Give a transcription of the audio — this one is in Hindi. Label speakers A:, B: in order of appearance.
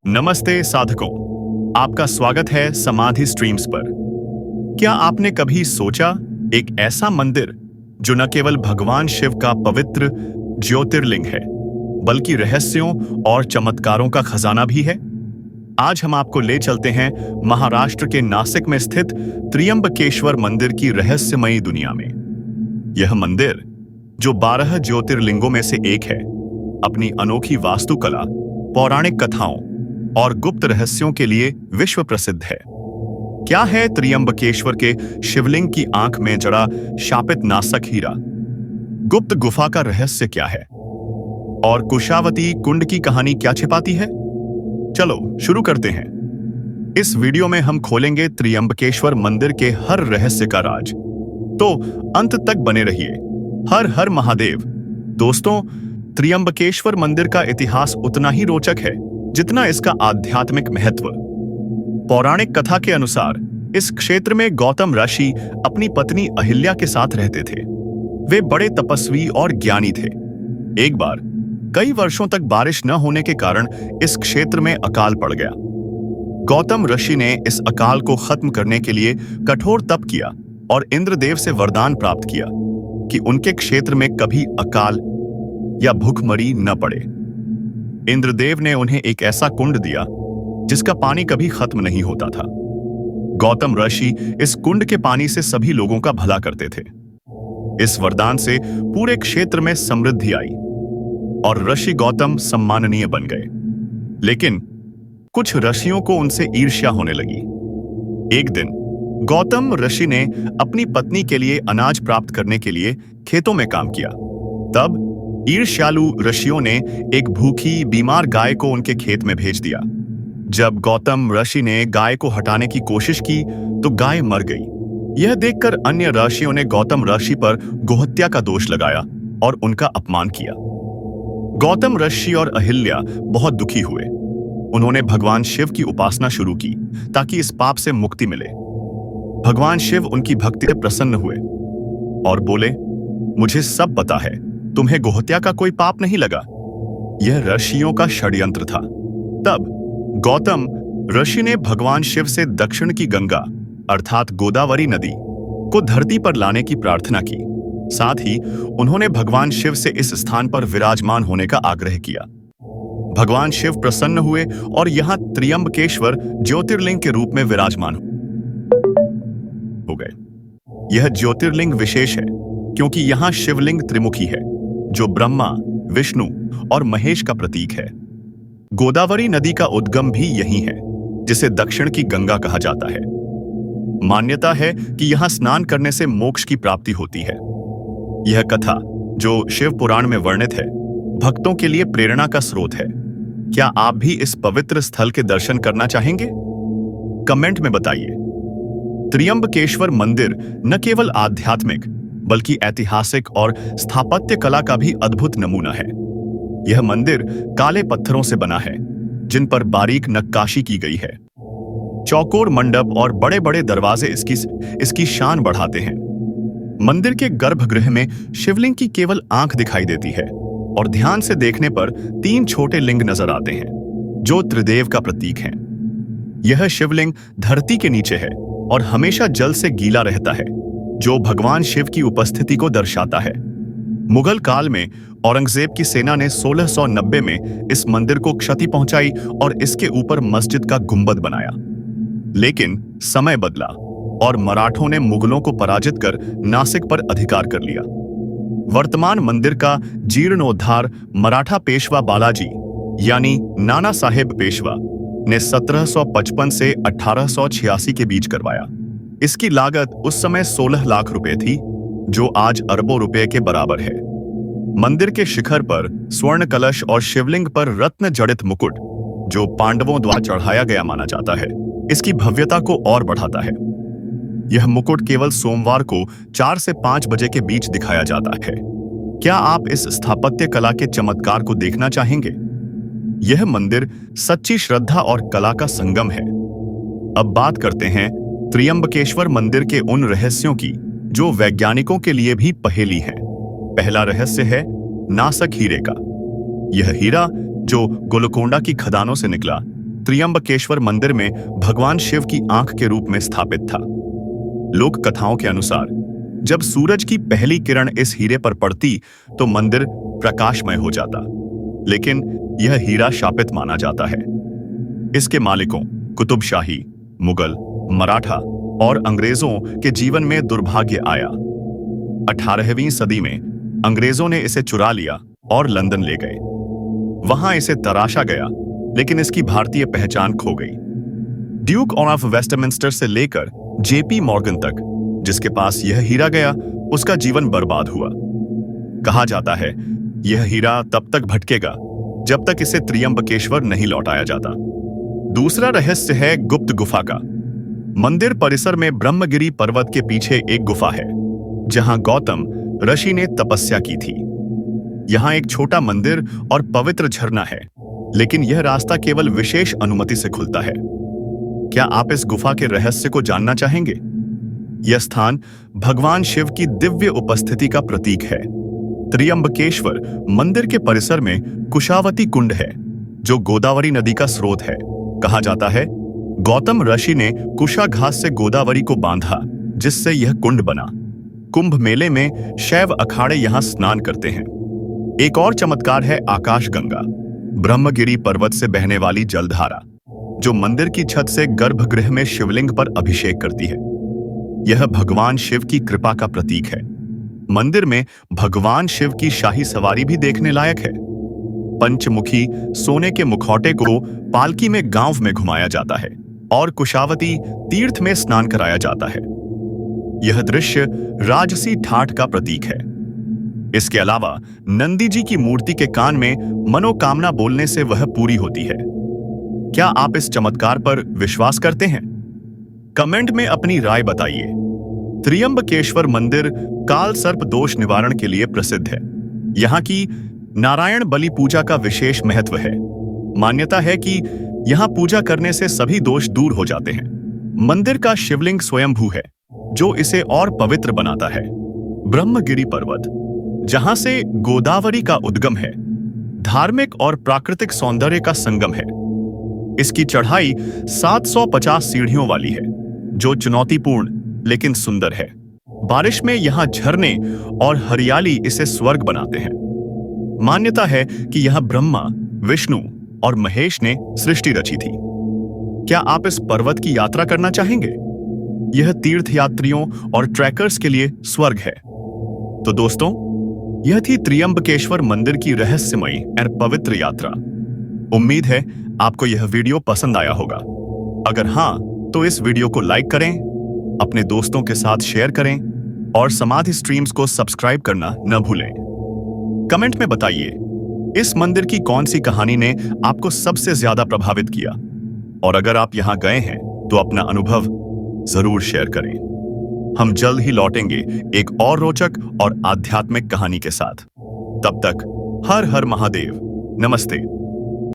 A: नमस्ते साधकों, आपका स्वागत है समाधि स्ट्रीम्स पर। क्या आपने कभी सोचा, एक ऐसा मंदिर जो न केवल भगवान शिव का पवित्र ज्योतिर्लिंग है बल्कि रहस्यों और चमत्कारों का खजाना भी है। आज हम आपको ले चलते हैं महाराष्ट्र के नासिक में स्थित त्र्यंबकेश्वर मंदिर की रहस्यमयी दुनिया में। यह मंदिर, जो 12 ज्योतिर्लिंगों में से एक है, अपनी अनोखी वास्तुकला, पौराणिक कथाओं और गुप्त रहस्यों के लिए विश्व प्रसिद्ध है। क्या है त्र्यंबकेश्वर के शिवलिंग की आंख में जड़ा शापित नासक हीरा? गुप्त गुफा का रहस्य क्या है? और कुशावती कुंड की कहानी क्या छिपाती है? चलो शुरू करते हैं। इस वीडियो में हम खोलेंगे त्र्यंबकेश्वर मंदिर के हर रहस्य का राज। तो अंत तक बने रहिए। हर हर महादेव। दोस्तों, त्र्यंबकेश्वर मंदिर का इतिहास उतना ही रोचक है जितना इसका आध्यात्मिक महत्व। पौराणिक कथा के अनुसार इस क्षेत्र में गौतम ऋषि अपनी पत्नी अहिल्या के साथ रहते थे। वे बड़े तपस्वी और ज्ञानी थे। एक बार कई वर्षों तक बारिश न होने के कारण इस क्षेत्र में अकाल पड़ गया। गौतम ऋषि ने इस अकाल को खत्म करने के लिए कठोर तप किया और इंद्रदेव से वरदान प्राप्त किया कि उनके क्षेत्र में कभी अकाल या भूखमरी न पड़े। इंद्रदेव ने उन्हें एक ऐसा कुंड दिया जिसका पानी कभी खत्म नहीं होता था। गौतम ऋषि इस कुंड के पानी से सभी लोगों का भला करते थे। इस वरदान से पूरे क्षेत्र में समृद्धि आई और ऋषि गौतम सम्माननीय बन गए। लेकिन कुछ ऋषियों को उनसे ईर्ष्या होने लगी। एक दिन गौतम ऋषि ने अपनी पत्नी के लिए अनाज प्राप्त करने के लिए खेतों में काम किया। तब ईर्ष्यालु ऋषियों ने एक भूखी बीमार गाय को उनके खेत में भेज दिया। जब गौतम ऋषि ने गाय को हटाने की कोशिश की तो गाय मर गई। यह देखकर अन्य ऋषियों ने गौतम ऋषि पर गोहत्या का दोष लगाया और उनका अपमान किया। गौतम ऋषि और अहिल्या बहुत दुखी हुए। उन्होंने भगवान शिव की उपासना शुरू की ताकि इस पाप से मुक्ति मिले। भगवान शिव उनकी भक्ति से प्रसन्न हुए और बोले, मुझे सब पता है, तुम्हें गोहत्या का कोई पाप नहीं लगा। यह ऋषियों का षड्यंत्र था। तब गौतम ऋषि ने भगवान शिव से दक्षिण की गंगा अर्थात गोदावरी नदी को धरती पर लाने की प्रार्थना की। साथ ही उन्होंने भगवान शिव से इस स्थान पर विराजमान होने का आग्रह किया। भगवान शिव प्रसन्न हुए और यहां त्र्यंबकेश्वर ज्योतिर्लिंग के रूप में विराजमान हो गए। यह ज्योतिर्लिंग विशेष है क्योंकि यहां शिवलिंग त्रिमुखी है, जो ब्रह्मा, विष्णु और महेश का प्रतीक है। गोदावरी नदी का उद्गम भी यहीं है, जिसे दक्षिण की गंगा कहा जाता है। मान्यता है कि यहां स्नान करने से मोक्ष की प्राप्ति होती है। यह कथा, जो शिव पुराण में वर्णित है, भक्तों के लिए प्रेरणा का स्रोत है। क्या आप भी इस पवित्र स्थल के दर्शन करना चाहेंगे? कमेंट में बताइए। त्र्यंबकेश्वर मंदिर न केवल आध्यात्मिक बल्कि ऐतिहासिक और स्थापत्य कला का भी अद्भुत नमूना है। यह मंदिर काले पत्थरों से बना है, जिन पर बारीक नक्काशी की गई है। चौकोर मंडप और बड़े बड़े दरवाजे इसकी शान बढ़ाते हैं। मंदिर के गर्भगृह में शिवलिंग की केवल आंख दिखाई देती है और ध्यान से देखने पर 3 छोटे लिंग नजर आते हैं, जो त्रिदेव का प्रतीक हैं। यह शिवलिंग धरती के नीचे है और हमेशा जल से गीला रहता है, जो भगवान शिव की उपस्थिति को दर्शाता है। मुगल काल में औरंगजेब की सेना ने 1690 में इस मंदिर को क्षति पहुंचाई और इसके ऊपर मस्जिद का गुंबद बनाया। लेकिन समय बदला और मराठों ने मुगलों को पराजित कर नासिक पर अधिकार कर लिया। वर्तमान मंदिर का जीर्णोद्धार मराठा पेशवा बालाजी यानी नाना साहेब पेशवा ने 1755 से 1886 के बीच करवाया। इसकी लागत उस समय 16 लाख रुपए थी, जो आज अरबों रुपए के बराबर है। मंदिर के शिखर पर स्वर्ण कलश और शिवलिंग पर रत्न जड़ित मुकुट, जो पांडवों द्वारा चढ़ाया गया माना जाता है, इसकी भव्यता को और बढ़ाता है। यह मुकुट केवल सोमवार को 4 से 5 बजे के बीच दिखाया जाता है। क्या आप इस स्थापत्य कला के चमत्कार को देखना चाहेंगे? यह मंदिर सच्ची श्रद्धा और कला का संगम है। अब बात करते हैं त्र्यंबकेश्वर मंदिर के उन रहस्यों की जो वैज्ञानिकों के लिए भी पहेली हैं। पहला रहस्य है नासक हीरे का। यह हीरा जो गोलकोंडा की खदानों से निकला, त्र्यंबकेश्वर मंदिर में भगवान शिव की आंख के रूप में स्थापित था। लोक कथाओं के अनुसार जब सूरज की पहली किरण इस हीरे पर पड़ती तो मंदिर प्रकाशमय हो जाता, लेकिन यह हीरा शापित माना जाता है। इसके मालिकों कुतुब शाही, मुगल, मराठा और अंग्रेजों के जीवन में दुर्भाग्य आया। 18वीं सदी में अंग्रेजों ने इसे चुरा लिया और लंदन ले गए। वहां इसे तराशा गया, लेकिन इसकी भारतीय पहचान खो गई। ड्यूक ऑफ वेस्टमिंस्टर से लेकर जेपी मॉर्गन तक जिसके पास यह हीरा गया, उसका जीवन बर्बाद हुआ। कहा जाता है यह हीरा तब तक भटकेगा जब तक इसे त्र्यंबकेश्वर नहीं लौटाया जाता। दूसरा रहस्य है गुप्त गुफा का। मंदिर परिसर में ब्रह्मगिरी पर्वत के पीछे एक गुफा है जहां गौतम ऋषि ने तपस्या की थी। यहां एक छोटा मंदिर और पवित्र झरना है, लेकिन यह रास्ता केवल विशेष अनुमति से खुलता है। क्या आप इस गुफा के रहस्य को जानना चाहेंगे? यह स्थान भगवान शिव की दिव्य उपस्थिति का प्रतीक है। त्र्यंबकेश्वर मंदिर के परिसर में कुशावती कुंड है, जो गोदावरी नदी का स्रोत है। कहा जाता है गौतम ऋषि ने कुशा घास से गोदावरी को बांधा, जिससे यह कुंड बना। कुंभ मेले में शैव अखाड़े यहां स्नान करते हैं। एक और चमत्कार है आकाश गंगा, ब्रह्मगिरी पर्वत से बहने वाली जलधारा, जो मंदिर की छत से गर्भगृह में शिवलिंग पर अभिषेक करती है। यह भगवान शिव की कृपा का प्रतीक है। मंदिर में भगवान शिव की शाही सवारी भी देखने लायक है। पंचमुखी सोने के मुखौटे को पालकी में गांव में घुमाया जाता है और कुशावती तीर्थ में स्नान कराया जाता है। यह दृश्य राजसी ठाठ का प्रतीक है। इसके अलावा नंदी जी की मूर्ति के कान में मनोकामना बोलने से वह पूरी होती है। क्या आप इस चमत्कार पर विश्वास करते हैं? कमेंट में अपनी राय बताइए। त्र्यंबकेश्वर मंदिर काल सर्प दोष निवारण के लिए प्रसिद्ध है। यहाँ की नारायण बलि पूजा का विशेष महत्व है। मान्यता है कि यहाँ पूजा करने से सभी दोष दूर हो जाते हैं। मंदिर का शिवलिंग स्वयंभू है, जो इसे और पवित्र बनाता है। ब्रह्मगिरी पर्वत, जहां से गोदावरी का उद्गम है, धार्मिक और प्राकृतिक सौंदर्य का संगम है। इसकी चढ़ाई 750 सीढ़ियों वाली है, जो चुनौतीपूर्ण लेकिन सुंदर है। बारिश में यहां झरने और हरियाली इसे स्वर्ग बनाते हैं। मान्यता है कि यह ब्रह्मा, विष्णु और महेश ने सृष्टि रची थी। क्या आप इस पर्वत की यात्रा करना चाहेंगे? यह तीर्थयात्रियों और ट्रैकर्स के लिए स्वर्ग है। तो दोस्तों, यह थी त्र्यंबकेश्वर मंदिर की रहस्यमयी और पवित्र यात्रा। उम्मीद है आपको यह वीडियो पसंद आया होगा। अगर हां, तो इस वीडियो को लाइक करें, अपने दोस्तों के साथ शेयर करें और समाधि स्ट्रीम्स को सब्सक्राइब करना न भूलें। कमेंट में बताइए इस मंदिर की कौन सी कहानी ने आपको सबसे ज्यादा प्रभावित किया, और अगर आप यहां गए हैं तो अपना अनुभव जरूर शेयर करें। हम जल्द ही लौटेंगे एक और रोचक और आध्यात्मिक कहानी के साथ। तब तक हर हर महादेव, नमस्ते।